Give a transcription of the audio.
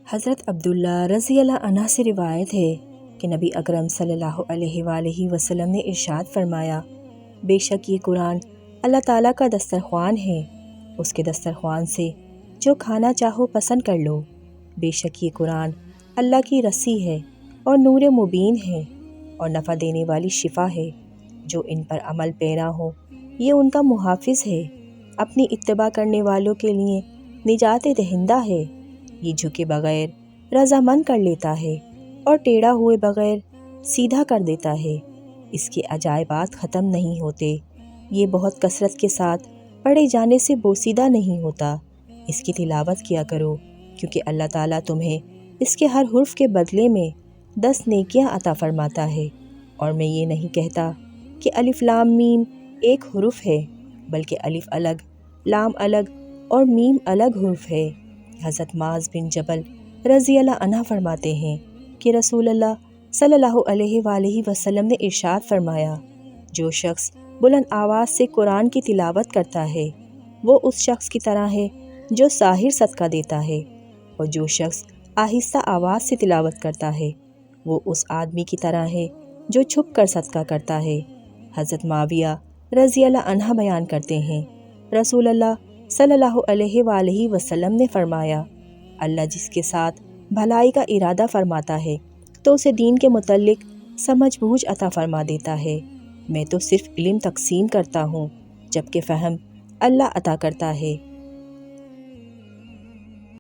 حضرت عبداللہ رضی اللہ عنہ سے روایت ہے کہ نبی اکرم صلی اللہ علیہ وآلہ وسلم نے ارشاد فرمایا، بے شک یہ قرآن اللہ تعالیٰ کا دسترخوان ہے، اس کے دسترخوان سے جو کھانا چاہو پسند کر لو۔ بے شک یہ قرآن اللہ کی رسی ہے اور نور مبین ہے اور نفع دینے والی شفا ہے۔ جو ان پر عمل پیرا ہو یہ ان کا محافظ ہے، اپنی اتباع کرنے والوں کے لیے نجات دہندہ ہے۔ یہ جھکے بغیر رضامند کر لیتا ہے اور ٹیڑھا ہوئے بغیر سیدھا کر دیتا ہے۔ اس کے عجائبات ختم نہیں ہوتے، یہ بہت کثرت کے ساتھ پڑھے جانے سے بوسیدہ نہیں ہوتا۔ اس کی تلاوت کیا کرو کیونکہ اللہ تعالیٰ تمہیں اس کے ہر حرف کے بدلے میں 10 نیکیاں عطا فرماتا ہے۔ اور میں یہ نہیں کہتا کہ الف لام میم ایک حرف ہے، بلکہ الف الگ، لام الگ اور میم الگ حرف ہے۔ حضرت معاذ بن جبل رضی اللہ عنہ فرماتے ہیں کہ رسول اللہ صلی اللہ علیہ وآلہ وسلم نے ارشاد فرمایا، جو شخص بلند آواز سے قرآن کی تلاوت کرتا ہے وہ اس شخص کی طرح ہے جو ساحر صدقہ دیتا ہے، اور جو شخص آہستہ آواز سے تلاوت کرتا ہے وہ اس آدمی کی طرح ہے جو چھپ کر صدقہ کرتا ہے۔ حضرت معاویہ رضی اللہ عنہ بیان کرتے ہیں، رسول اللہ صلی اللہ علیہ وآلہ وسلم نے فرمایا، اللہ جس کے ساتھ بھلائی کا ارادہ فرماتا ہے تو اسے دین کے متعلق سمجھ بوجھ عطا فرما دیتا ہے۔ میں تو صرف علم تقسیم کرتا ہوں جبکہ فہم اللہ عطا کرتا ہے۔